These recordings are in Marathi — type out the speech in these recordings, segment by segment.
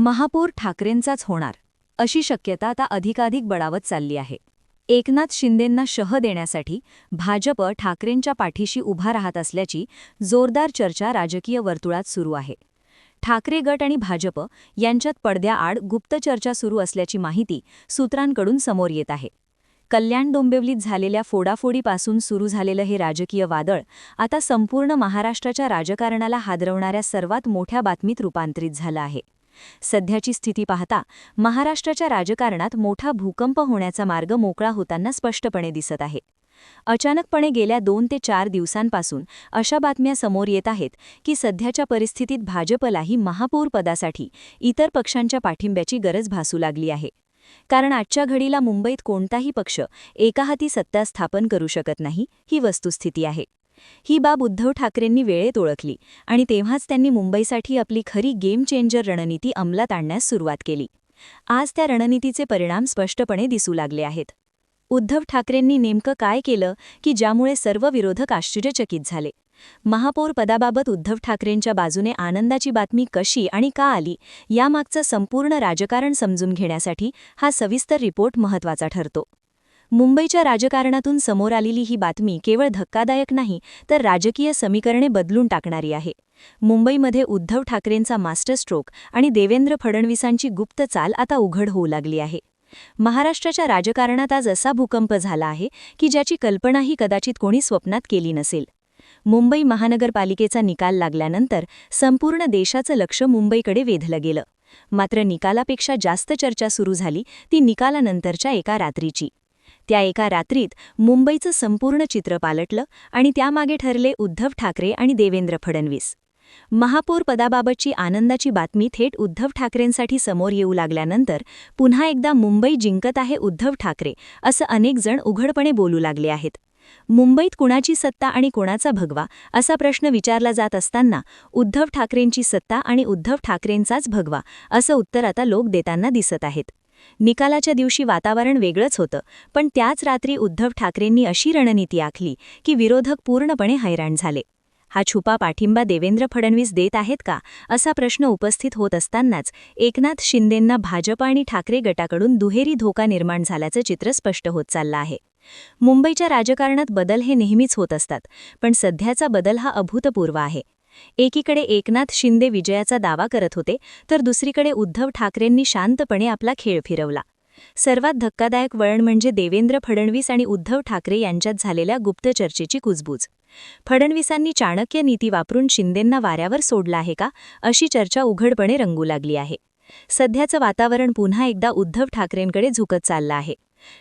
महापौर ठाकरेंचाच होणार अशी शक्यता आता अधिकाधिक बळावत चालली आहे. एकनाथ शिंदेंना शह देण्यासाठी भाजप ठाकरेंच्या पाठीशी उभा राहत असल्याची जोरदार चर्चा राजकीय वर्तुळात सुरू आहे. ठाकरे गट आणि भाजप यांच्यात पडद्याआड गुप्त चर्चा सुरू असल्याची माहिती सूत्रांकडून समोर येत आहे. कल्याण डोंबिवलीत झालेल्या फोडाफोडीपासून सुरू झालेलं हे राजकीय वादळ आता संपूर्ण महाराष्ट्राच्या राजकारणाला हादरवणाऱ्या सर्वात मोठ्या बातमीत रूपांतरित झालं आहे. सध्याची स्थिती पाहता महाराष्ट्राच्या राजकारणात मोठा भूकंप होण्याचा मार्ग मोकळा होताना स्पष्टपणे दिसत आहे. अचानकपणे गेल्या 2 ते 4 दिवसांपासून अशा बातम्या समोर येत आहेत की सध्याच्या परिस्थितीत भाजपलाही महापौर पदासाठी इतर पक्षांच्या पाठिंब्याची गरज भासू लागली आहे. कारण आजच्या घडीला मुंबईत कोणताही पक्ष एका हाती सत्ता स्थापन करू शकत नाही, ही वस्तुस्थिती आहे. ही बाब उद्धव ठाकरेंनी वेळेत ओळखली आणि तेव्हाच त्यांनी मुंबईसाठी आपली खरी गेम चेंजर रणनीती अंमलात आणण्यास सुरुवात केली. आज त्या रणनीतीचे परिणाम स्पष्टपणे दिसू लागले आहेत. उद्धव ठाकरेंनी नेमकं काय केलं की ज्यामुळे सर्व विरोधक आश्चर्यचकित झाले? महापौर पदाबाबत उद्धव ठाकरेंच्या बाजूने आनंदाची बातमी कशी आणि का आली, यामागचं संपूर्ण राजकारण समजून घेण्यासाठी हा सविस्तर रिपोर्ट महत्त्वाचा ठरतो. मुंबईच्या राजकारणातून समोर आलेली ही बातमी केवळ धक्कादायक नाही, तर राजकीय समीकरणे बदलून टाकणारी आहे. मुंबईमध्ये उद्धव ठाकरेंचा मास्टर स्ट्रोक आणि देवेंद्र फडणवीसांची गुप्त चाल आता उघड होऊ लागली आहे. महाराष्ट्राच्या राजकारणात आज असा भूकंप झाला आहे की ज्याची कल्पनाही कदाचित कोणी स्वप्नात केली नसेल. मुंबई महानगरपालिकेचा निकाल लागल्यानंतर संपूर्ण देशाचं लक्ष मुंबईकडे वेधलं गेलं. मात्र निकालापेक्षा जास्त चर्चा सुरू झाली ती निकालानंतरच्या एका रात्रीची. त्या एका रात्रीत मुंबईचं संपूर्ण चित्र पालटलं आणि त्यामागे ठरले उद्धव ठाकरे आणि देवेंद्र फडणवीस. महापौर पदाबाबतची आनंदाची बातमी थेट उद्धव ठाकरेंसाठी समोर येऊ लागल्यानंतर पुन्हा एकदा मुंबई जिंकत आहे उद्धव ठाकरे, असं अनेक जण उघडपणे बोलू लागले आहेत. मुंबईत कुणाची सत्ता आणि कोणाचा भगवा असा प्रश्न विचारला जात असताना उद्धव ठाकरेंची सत्ता आणि उद्धव ठाकरेंचाच भगवा असं उत्तर आता लोक देताना दिसत आहेत. निकालाच्या दिवशी वातावरण वेगळंच होतं, पण त्याच रात्री उद्धव ठाकरेंनी अशी रणनीती आखली की विरोधक पूर्णपणे हैराण झाले. हा छुपा पाठिंबा देवेंद्र फडणवीस देत आहेत का, असा प्रश्न उपस्थित होत असतानाच एकनाथ शिंदेंना भाजप आणि ठाकरे गटाकडून दुहेरी धोका निर्माण झाल्याचं चित्र स्पष्ट होत चाललं आहे. मुंबईच्या राजकारणात बदल हे नेहमीच होत असतात, पण सध्याचा बदल हा अभूतपूर्व आहे. एकीकडे एकनाथ शिंदे विजयाचा दावा करत होते, तर दुसरीकडे उद्धव ठाकरेंनी शांतपणे आपला खेळ फिरवला. सर्वात धक्कादायक वळण म्हणजे देवेंद्र फडणवीस आणि उद्धव ठाकरे यांच्यात झालेल्या गुप्त चर्चेची कुजबूज. फडणवीसांनी चाणक्य नीती वापरून शिंदेंना वाऱ्यावर सोडलं आहे का, अशी चर्चा उघडपणे रंगू लागली आहे. सध्याचं वातावरण पुन्हा एकदा उद्धव ठाकरेंकडे झुकत चाललं आहे.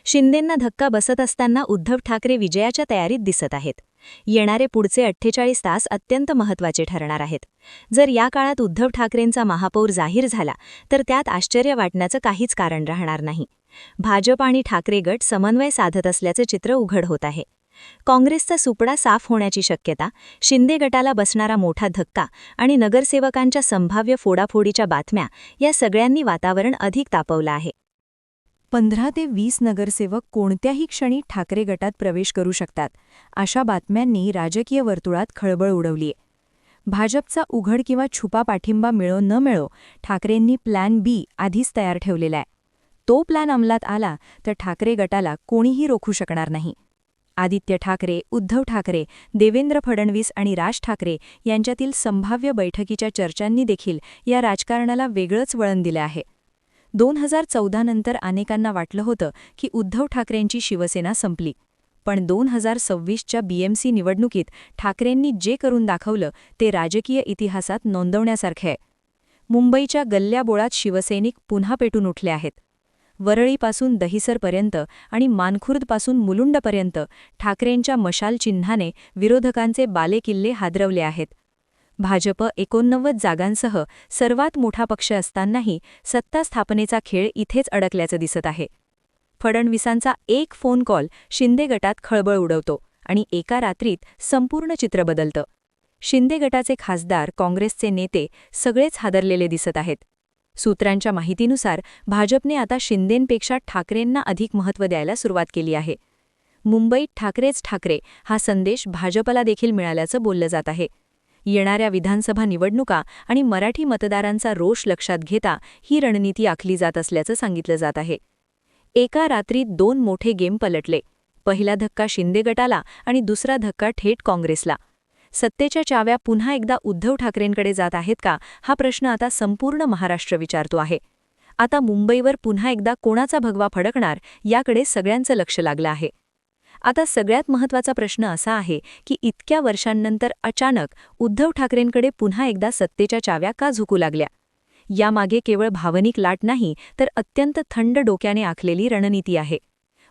शिंदेंना धक्का बसत असताना उद्धव ठाकरे विजयाच्या तयारीत दिसत आहेत. येणारे पुढचे 48 तास अत्यंत महत्त्वाचे ठरणार आहेत. जर या काळात उद्धव ठाकरेंचा महापौर जाहीर झाला तर त्यात आश्चर्य वाटण्याचं काहीच कारण राहणार नाही. भाजप आणि ठाकरे गट समन्वय साधत असल्याचं चित्र उघड होत आहे. काँग्रेसचा सुपडा साफ होण्याची शक्यता, शिंदे गटाला बसणारा मोठा धक्का आणि नगरसेवकांच्या संभाव्य फोडाफोडीच्या बातम्या या सगळ्यांनी वातावरण अधिक तापवलं आहे. 15 ते 20 नगरसेवक कोणत्याही क्षणी ठाकरे गटात प्रवेश करू शकतात, अशा बातम्यांनी राजकीय वर्तुळात खळबळ उडवलीय. भाजपचा उघड किंवा छुपा पाठिंबा मिळो न मिळो, ठाकरेंनी प्लॅन बी आधीच तयार ठेवलेला आहे. तो प्लॅन अंमलात आला तर ठाकरे गटाला कोणीही रोखू शकणार नाही. आदित्य ठाकरे, उद्धव ठाकरे, देवेंद्र फडणवीस आणि राज ठाकरे यांच्यातील संभाव्य बैठकीच्या चर्चांनी देखील या राजकारणाला वेगळंच वळण दिलं आहे. 2014 नंतर अनेकांना वाटलं होतं की उद्धव ठाकरेंची शिवसेना संपली, पण 2026च्या BMC निवडणुकीत ठाकरेंनी जे करून दाखवलं ते राजकीय इतिहासात नोंदवण्यासारखे आहे. मुंबईच्या गल्ल्याबोळात शिवसैनिक पुन्हा पेटून उठले आहेत. वरळीपासून दहिसरपर्यंत आणि मानखुर्दपासून मुलुंडपर्यंत ठाकरेंच्या मशाल चिन्हाने विरोधकांचे बालेकिल्ले हादरवले आहेत. भाजप 89 जागांसह सर्वात मोठा पक्ष असतानाही सत्ता स्थापनेचा खेळ इथेच अडकल्याचं दिसत आहे. फडणवीसांचा एक फोन कॉल शिंदे गटात खळबळ उडवतो आणि एका रात्रीत संपूर्ण चित्र बदलतं. शिंदे गटाचे खासदार, काँग्रेसचे नेते सगळेच हादरलेले दिसत आहेत. सूत्रांच्या माहितीनुसार भाजपने आता शिंदेंपेक्षा ठाकरेंना अधिक महत्त्व द्यायला सुरुवात केली आहे. मुंबईत ठाकरेच ठाकरे हा संदेश भाजपला देखील मिळाल्याचं बोललं जात आहे. येणाऱ्या विधानसभा निवडणुका आणि मराठी मतदारांचा रोष लक्षात घेता ही रणनीती आखली जात असल्याचं सांगितलं जात आहे. एका रात्रीत 2 मोठे गेम पलटले. पहिला धक्का शिंदे गटाला आणि दुसरा धक्का थेट काँग्रेसला. सत्तेच्या चाव्या पुन्हा एकदा उद्धव ठाकरेंकडे जात आहेत का, हा प्रश्न आता संपूर्ण महाराष्ट्र विचारतो आहे. आता मुंबईवर पुन्हा एकदा कोणाचा भगवा फडकणार याकडे सगळ्यांचं लक्ष लागलं आहे. आता सगळ्यात महत्त्वाचा प्रश्न असा आहे की इतक्या वर्षांनंतर अचानक उद्धव ठाकरेंकडे पुन्हा एकदा सत्तेच्या चाव्या का झुकू लागल्या. यामागे केवळ भावनिक लाट नाही, तर अत्यंत थंड डोक्याने आखलेली रणनीती आहे.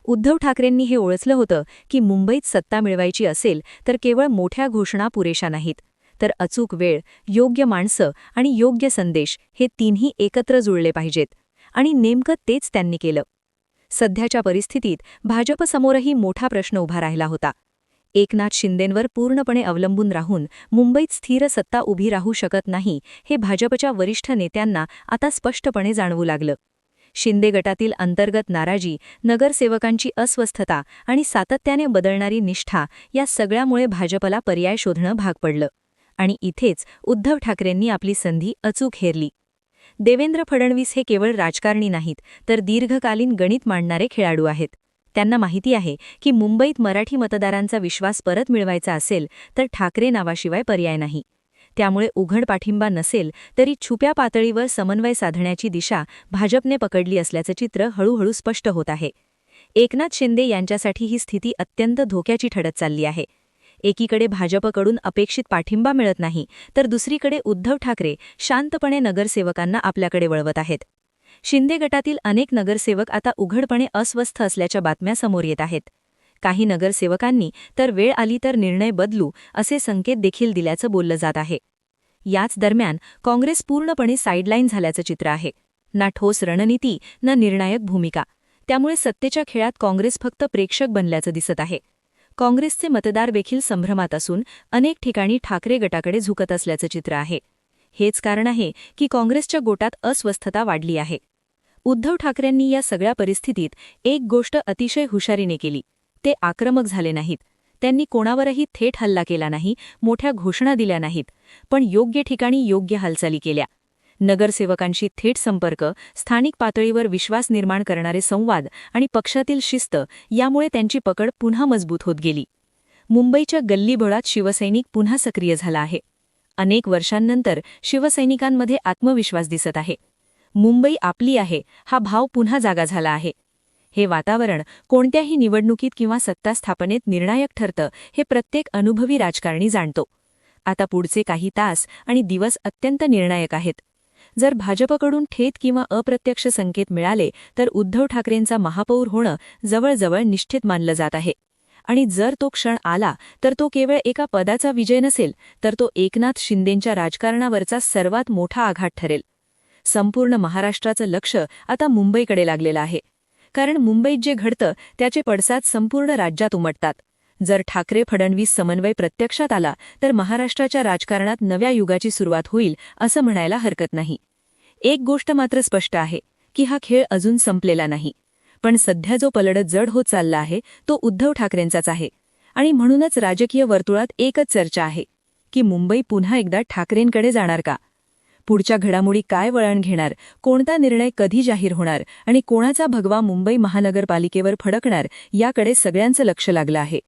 उद्धव ठाकरेंनी हे ओळखलं होतं की मुंबईत सत्ता मिळवायची असेल तर केवळ मोठ्या घोषणा पुरेशा नाहीत, तर अचूक वेळ, योग्य माणसं आणि योग्य संदेश हे तिन्ही एकत्र जुळले पाहिजेत. आणि नेमकं तेच त्यांनी केलं. सध्याच्या परिस्थितीत भाजपसमोरही मोठा प्रश्न उभा राहिला होता. एकनाथ शिंदेंवर पूर्णपणे अवलंबून राहून मुंबईत स्थिर सत्ता उभी राहू शकत नाही, हे भाजपच्या वरिष्ठ नेत्यांना आता स्पष्टपणे जाणवू लागलं. शिंदे गटातील अंतर्गत नाराजी, नगरसेवकांची अस्वस्थता आणि सातत्याने बदलणारी निष्ठा या सगळ्यामुळे भाजपला पर्याय शोधणं भाग पडलं. आणि इथेच उद्धव ठाकरेंनी आपली संधी अचूक हेरली. देवेंद्र फडणवीस हे केवळ राजकारणी नाहीत, तर दीर्घकालीन गणित मांडणारे खेळाडू आहेत. त्यांना माहिती आहे की मुंबईत मराठी मतदारांचा विश्वास परत मिळवायचा असेल तर ठाकरे नावाशिवाय पर्याय नाही. त्यामुळे उघड पाठिंबा नसेल तरी छुप्या पातळीवर समन्वय साधण्याची दिशा भाजपने पकडली असल्याचं चित्र हळूहळू स्पष्ट होत आहे. एकनाथ शिंदे यांच्यासाठी ही स्थिती अत्यंत धोक्याची ठरत चालली आहे. एकीकडे भाजपकडून अपेक्षित पाठिंबा मिळत नाही, तर दुसरीकडे उद्धव ठाकरे शांतपणे नगरसेवकांना आपल्याकडे वळवत आहेत. शिंदे गटातील अनेक नगरसेवक आता उघडपणे अस्वस्थ असल्याच्या बातम्या समोर येत आहेत. काही नगरसेवकांनी तर वेळ आली तर निर्णय बदलू असे संकेत देखील दिल्याचं बोललं जात आहे. याच दरम्यान काँग्रेस पूर्णपणे साईडलाईन झाल्याचं चित्र आहे. ना ठोस रणनीती, ना निर्णायक भूमिका. त्यामुळे सत्तेच्या खेळात काँग्रेस फक्त प्रेक्षक बनल्याचं दिसत आहे. काँग्रेसचे मतदार देखील संभ्रमात असून अनेक ठिकाणी ठाकरे गटाकडे झुकत असल्याचं चित्र आहे. हेच कारण आहे की काँग्रेसच्या गोटात अस्वस्थता वाढली आहे. उद्धव ठाकरेंनी या सगळ्या परिस्थितीत एक गोष्ट अतिशय हुशारीने केली. ते आक्रमक झाले नाहीत. त्यांनी कोणावरही थेट हल्ला केला नाही, मोठ्या घोषणा दिल्या नाहीत, पण योग्य ठिकाणी योग्य हालचाली केल्या. नगरसेवकांशी थेट संपर्क, स्थानिक पातळीवर विश्वास निर्माण करणारे संवाद आणि पक्षातील शिस्त यामुळे त्यांची पकड पुन्हा मजबूत होत गेली. मुंबईच्या गल्लीबोळात शिवसैनिक पुन्हा सक्रिय झाला आहे. अनेक वर्षांनंतर शिवसैनिकांमध्ये आत्मविश्वास दिसत आहे. मुंबई आपली आहे हा भाव पुन्हा जागा झाला आहे. हे वातावरण कोणत्याही निवडणुकीत किंवा सत्ता स्थापनेत निर्णायक ठरतं, हे प्रत्येक अनुभवी राजकारणी जाणतो. आता पुढचे काही तास आणि दिवस अत्यंत निर्णायक आहेत. जर भाजपकडून थेट किंवा अप्रत्यक्ष संकेत मिळाले तर उद्धव ठाकरेंचा महापौर होणं जवळजवळ निश्चित मानलं जात आहे. आणि जर तो क्षण आला तर तो केवळ एका पदाचा विजय नसेल, तर तो एकनाथ शिंदेंच्या राजकारणावरचा सर्वात मोठा आघात ठरेल. संपूर्ण महाराष्ट्राचं लक्ष आता मुंबईकडे लागलेलं आहे. कारण मुंबईत जे घडतं त्याचे पडसाद संपूर्ण राज्यात उमटतात. जर ठाकरे फडणवीस समन्वय प्रत्यक्षात आला तर महाराष्ट्राच्या राजकारणात नव्या युगाची सुरुवात होईल असं म्हणायला हरकत नाही. एक गोष्ट मात्र स्पष्ट आहे की हा खेळ अजून संपलेला नाही. पण सध्या जो पलडत जड होत चालला आहे तो उद्धव ठाकरेंचाच आहे. आणि म्हणूनच राजकीय वर्तुळात एकच चर्चा आहे की मुंबई पुन्हा एकदा ठाकरेंकडे जाणार का? पुढच्या घडामोडी काय वळण घेणार, कोणता निर्णय कधी जाहीर होणार आणि कोणाचा भगवा मुंबई महानगरपालिकेवर फडकणार याकडे सगळ्यांचं लक्ष लागलं आहे.